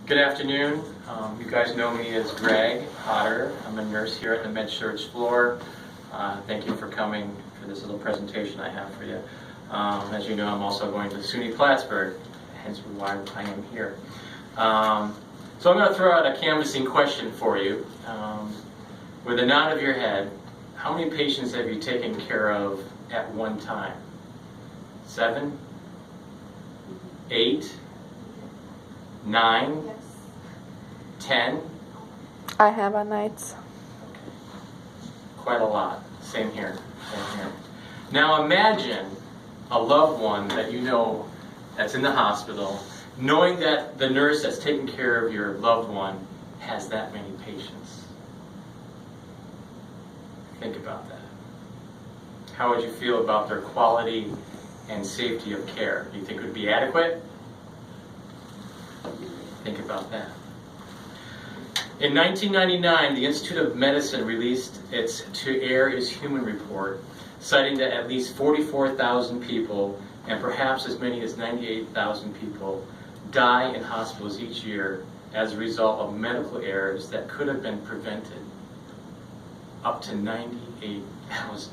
Good afternoon. You guys know me as Greg Potter. I'm a nurse here at the Med-Surg floor. Thank you for coming for this little presentation I have for you. As you know, I'm also going to SUNY Plattsburgh, hence why I am here. So I'm going to throw out a canvassing question for you. With a nod of your head, how many patients have you taken care of at one time? 7? 8? 9? Yes. 10? I have on nights. Okay. Quite a lot. Same here. Same here. Now imagine a loved one that you know that's in the hospital, knowing that the nurse that's taking care of your loved one has that many patients. Think about that. How would you feel about their quality and safety of care? Do you think it would be adequate? Think about that. In 1999, the Institute of Medicine released its To Err is Human report, citing that at least 44,000 people, and perhaps as many as 98,000 people, die in hospitals each year as a result of medical errors that could have been prevented. Up to 98,000.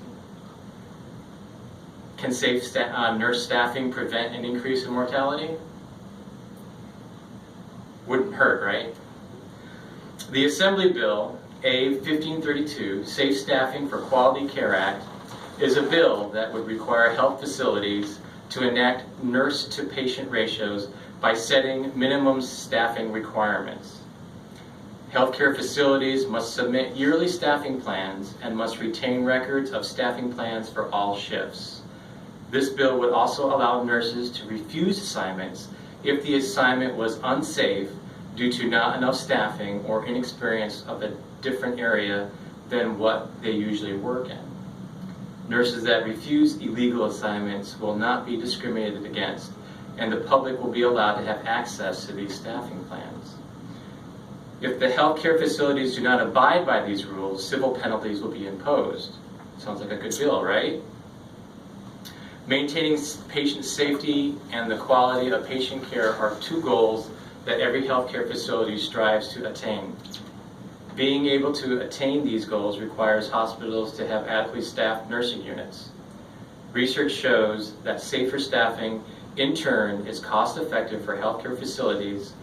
Can safe nurse staffing prevent an increase in mortality? Wouldn't hurt, right? The Assembly Bill, A 1532, Safe Staffing for Quality Care Act, is a bill that would require health facilities to enact nurse-to-patient ratios by setting minimum staffing requirements. Healthcare facilities must submit yearly staffing plans and must retain records of staffing plans for all shifts. This bill would also allow nurses to refuse assignments if the assignment was unsafe due to not enough staffing or inexperience of a different area than what they usually work in. Nurses that refuse illegal assignments will not be discriminated against, and the public will be allowed to have access to these staffing plans. If the healthcare facilities do not abide by these rules, civil penalties will be imposed. Sounds like a good bill, right? Maintaining patient safety and the quality of patient care are two goals that every healthcare facility strives to attain. Being able to attain these goals requires hospitals to have adequately staffed nursing units. Research shows that safer staffing, in turn, is cost-effective for healthcare facilities,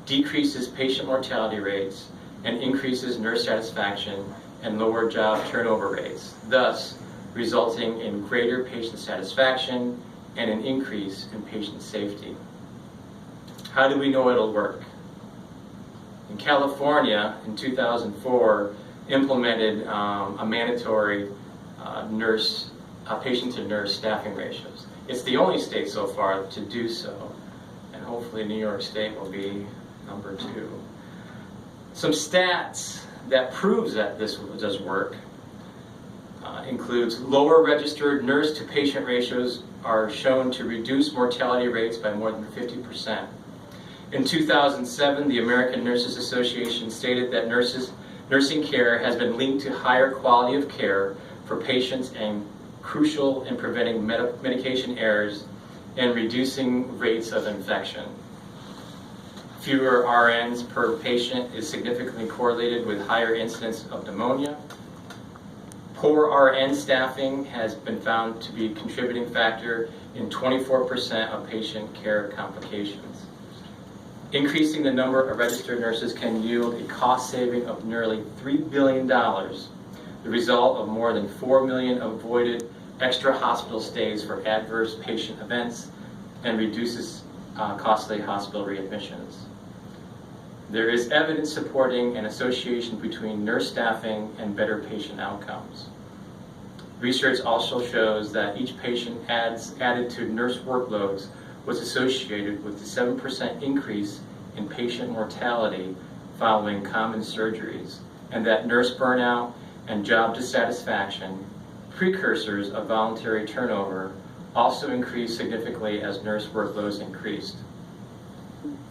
decreases patient mortality rates, and increases nurse satisfaction and lower job turnover rates, thus resulting in greater patient satisfaction and an increase in patient safety. How do we know it'll work? In California, in 2004, implemented a mandatory patient-to-nurse staffing ratios. It's the only state so far to do so, and hopefully New York State will be number 2. Some stats that proves that this does work includes lower registered nurse-to-patient ratios are shown to reduce mortality rates by more than 50%. In 2007, the American Nurses Association stated that nursing care has been linked to higher quality of care for patients and crucial in preventing medication errors and reducing rates of infection. Fewer RNs per patient is significantly correlated with higher incidence of pneumonia. Poor RN staffing has been found to be a contributing factor in 24% of patient care complications. Increasing the number of registered nurses can yield a cost saving of nearly $3 billion, the result of more than 4 million avoided extra hospital stays for adverse patient events, and reduces costly hospital readmissions. There is evidence supporting an association between nurse staffing and better patient outcomes. Research also shows that each patient added to nurse workloads was associated with a 7% increase in patient mortality following common surgeries, and that nurse burnout and job dissatisfaction, precursors of voluntary turnover, also increased significantly as nurse workloads increased.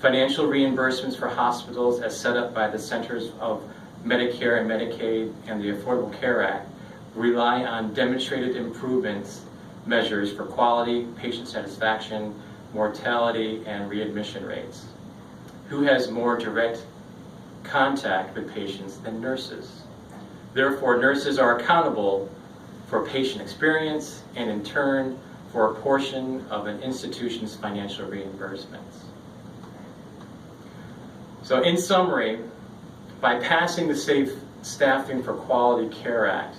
Financial reimbursements for hospitals as set up by the Centers of Medicare and Medicaid and the Affordable Care Act rely on demonstrated improvements measures for quality, patient satisfaction, mortality, and readmission rates. who has more direct contact with patients than nurses. Therefore, nurses are accountable for patient experience and in turn for a portion of an institution's financial reimbursements. So in summary, by passing the Safe Staffing for Quality Care Act,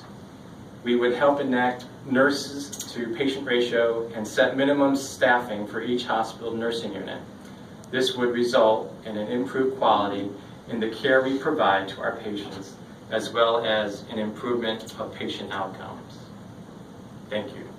we would help enact nurses to patient ratio and set minimum staffing for each hospital nursing unit. This would result in an improved quality in the care we provide to our patients, as well as an improvement of patient outcomes. Thank you.